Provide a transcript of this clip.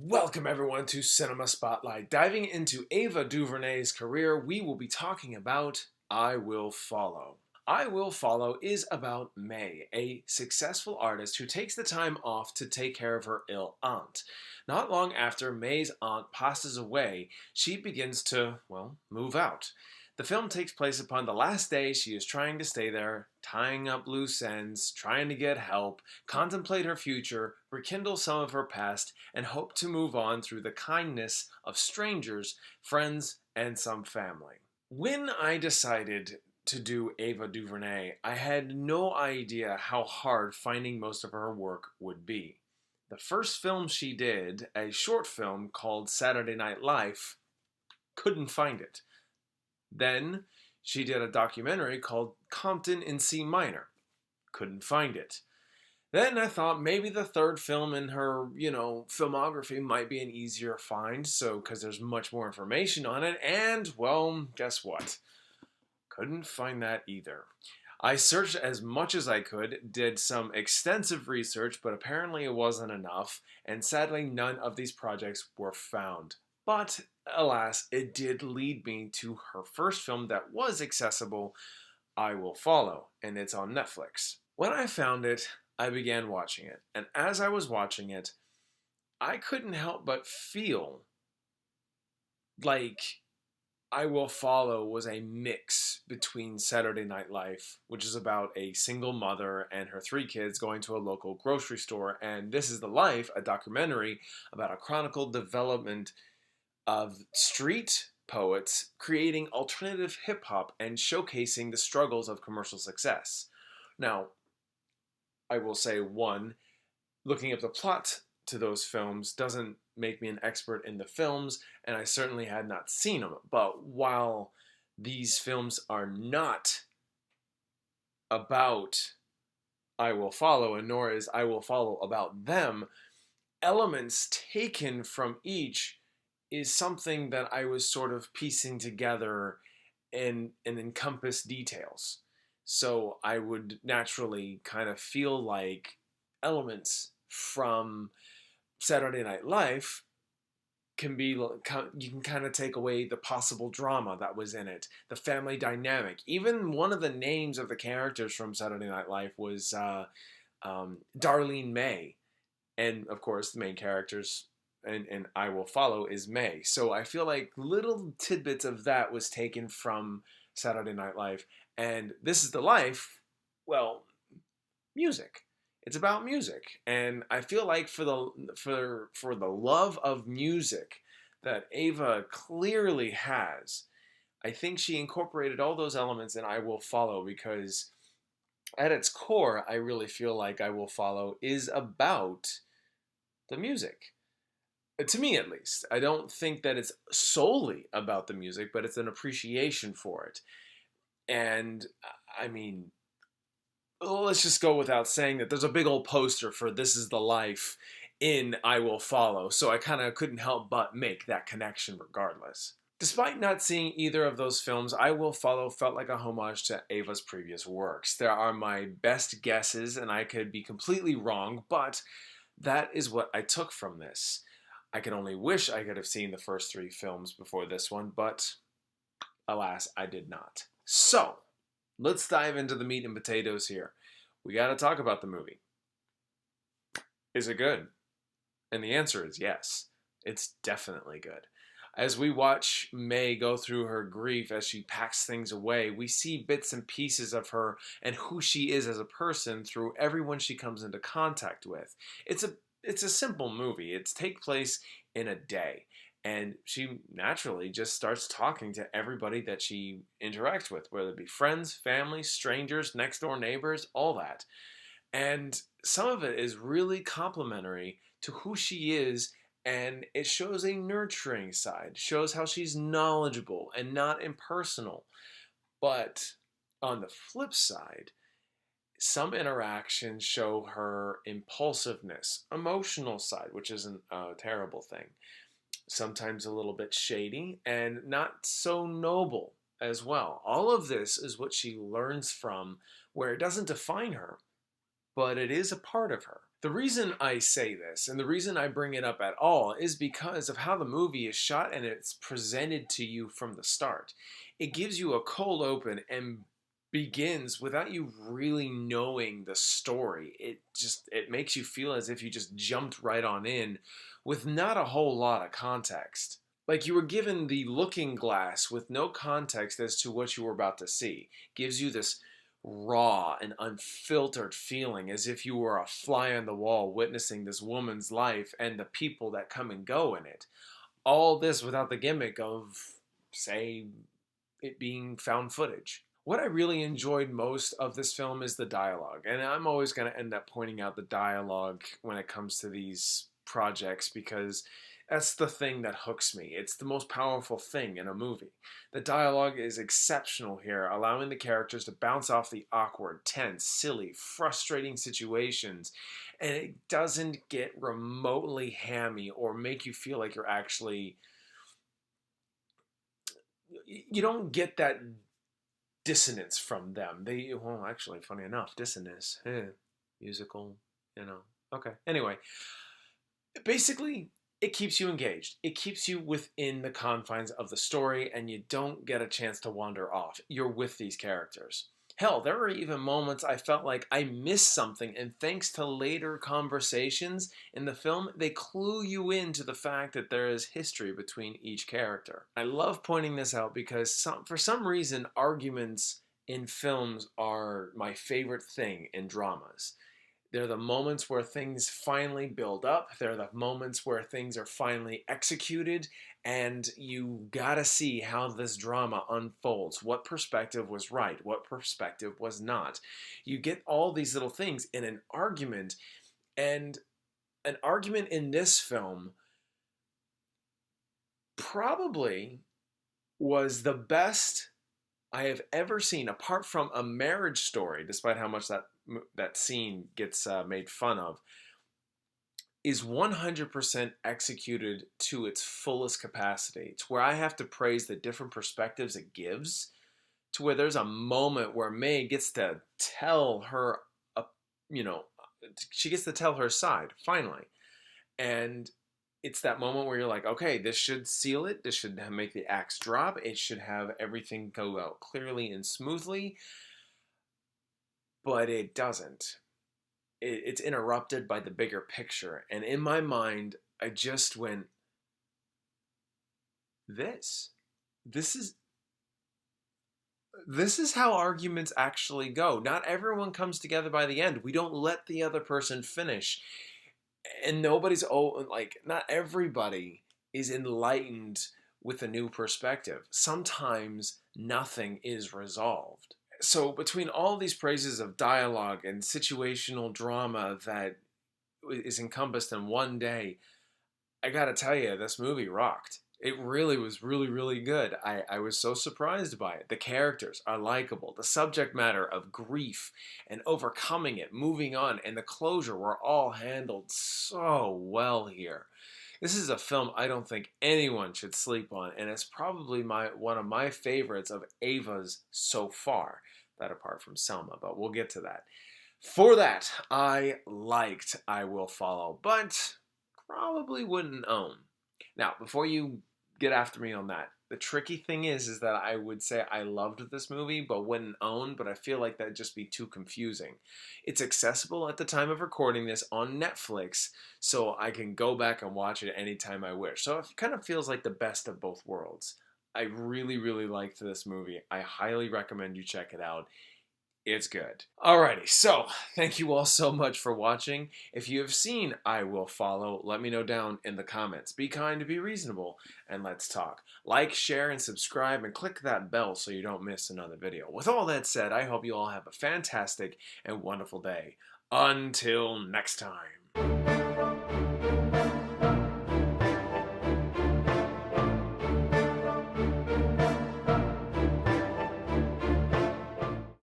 Welcome everyone to Cinema Spotlight. Diving into Ava Duvernay's career, we will be talking about I Will Follow. I Will Follow is about Maye, a successful artist who takes the time off to take care of her ill aunt. Not long after Maye's aunt passes away, she begins to, move out. The film takes place upon the last day she is trying to stay there, tying up loose ends, trying to get help, contemplate her future, rekindle some of her past, and hope to move on through the kindness of strangers, friends, and some family. When I decided to do Ava DuVernay, I had no idea how hard finding most of her work would be. The first film she did, a short film called Saturday Night Life, couldn't find it. Then she did a documentary called Compton in C minor. Couldn't find it. Then I thought maybe the third film in her, filmography might be an easier find, because there's much more information on it, and, guess what? Couldn't find that either. I searched as much as I could, did some extensive research, but apparently it wasn't enough, and sadly none of these projects were found. But, alas, it did lead me to her first film that was accessible, I Will Follow, and it's on Netflix. When I found it, I began watching it, and as I was watching it, I couldn't help but feel like I Will Follow was a mix between Saturday Night Life, which is about a single mother and her 3 kids going to a local grocery store, and This Is the Life, a documentary about a chronicled development of street poets creating alternative hip-hop and showcasing the struggles of commercial success. Now, I will say, one, looking at the plot to those films doesn't make me an expert in the films, and I certainly had not seen them. But while these films are not about I Will Follow, and nor is I Will Follow about them, elements taken from each is something that I was sort of piecing together and encompass details. So I would naturally kind of feel like elements from Saturday Night Life can be, you can kind of take away the possible drama that was in it, the family dynamic. Even one of the names of the characters from Saturday Night Life was Darlene Maye. And of course, the main characters and I Will Follow is Maye. So I feel like little tidbits of that was taken from Saturday Night Life. And This Is the Life, music. It's about music. And I feel like for the love of music that Ava clearly has, I think she incorporated all those elements in I Will Follow, because at its core, I really feel like I Will Follow is about the music. To me, at least. I don't think that it's solely about the music, but it's an appreciation for it. And, I mean, let's just go without saying that there's a big old poster for This Is the Life in I Will Follow, so I kind of couldn't help but make that connection regardless. Despite not seeing either of those films, I Will Follow felt like a homage to Ava's previous works. There are my best guesses, and I could be completely wrong, but that is what I took from this. I can only wish I could have seen the first 3 films before this one, but alas, I did not. So, let's dive into the meat and potatoes here. We gotta talk about the movie. Is it good? And the answer is yes. It's definitely good. As we watch Maye go through her grief as she packs things away, we see bits and pieces of her and who she is as a person through everyone she comes into contact with. It's a simple movie. It takes place in a day. And she naturally just starts talking to everybody that she interacts with, whether it be friends, family, strangers, next door neighbors, all that. And some of it is really complimentary to who she is, and it shows a nurturing side, shows how she's knowledgeable and not impersonal. But on the flip side, some interactions show her impulsiveness, emotional side, which isn't a terrible thing. Sometimes a little bit shady and not so noble as well. All of this is what she learns from, where it doesn't define her, but it is a part of her. The reason I say this and the reason I bring it up at all is because of how the movie is shot and it's presented to you from the start. It gives you a cold open and begins without you really knowing the story. It makes you feel as if you just jumped right on in with not a whole lot of context. Like you were given the looking glass with no context as to what you were about to see. Gives you this raw and unfiltered feeling as if you were a fly on the wall witnessing this woman's life and the people that come and go in it. All this without the gimmick of, say, it being found footage. What I really enjoyed most of this film is the dialogue, and I'm always going to end up pointing out the dialogue when it comes to these projects because that's the thing that hooks me. It's the most powerful thing in a movie. The dialogue is exceptional here, allowing the characters to bounce off the awkward, tense, silly, frustrating situations, and it doesn't get remotely hammy or make you feel like you're actually... You don't get that dissonance from them. Well, actually, funny enough, dissonance, musical, okay. Anyway, basically, it keeps you engaged. It keeps you within the confines of the story, and you don't get a chance to wander off. You're with these characters. Hell, there were even moments I felt like I missed something, and thanks to later conversations in the film, they clue you into the fact that there is history between each character. I love pointing this out because for some reason, arguments in films are my favorite thing in dramas. They're the moments where things finally build up. They're the moments where things are finally executed, and you gotta see how this drama unfolds. What perspective was right? What perspective was not? You get all these little things in an argument, and an argument in this film probably was the best I have ever seen, apart from A Marriage Story, despite how much that scene gets made fun of, is 100% executed to its fullest capacity. To where I have to praise the different perspectives it gives, to where there's a moment where Maye gets to tell her, she gets to tell her side, finally. And it's that moment where you're like, okay, this should seal it. This should make the axe drop. It should have everything go out clearly and smoothly. But it doesn't. It's interrupted by the bigger picture. And in my mind, I just went, this is how arguments actually go. Not everyone comes together by the end. We don't let the other person finish. And not everybody is enlightened with a new perspective. Sometimes nothing is resolved. So between all these praises of dialogue and situational drama that is encompassed in one day, I gotta tell you, this movie rocked. It really was really, really good. I was so surprised by it. The characters are likable. The subject matter of grief and overcoming it, moving on, and the closure were all handled so well here. This is a film I don't think anyone should sleep on, and it's probably one of my favorites of Ava's so far, that apart from Selma, but we'll get to that. For that, I liked I Will Follow, but probably wouldn't own. Now, before you get after me on that, the tricky thing is that I would say I loved this movie but wouldn't own, but I feel like that'd just be too confusing. It's accessible at the time of recording this on Netflix, so I can go back and watch it anytime I wish. So it kind of feels like the best of both worlds. I really, really liked this movie. I highly recommend you check it out. It's good. Alrighty, so thank you all so much for watching. If you have seen I Will Follow, let me know down in the comments. Be kind, be reasonable, and let's talk. Like, share, and subscribe, and click that bell so you don't miss another video. With all that said, I hope you all have a fantastic and wonderful day. Until next time.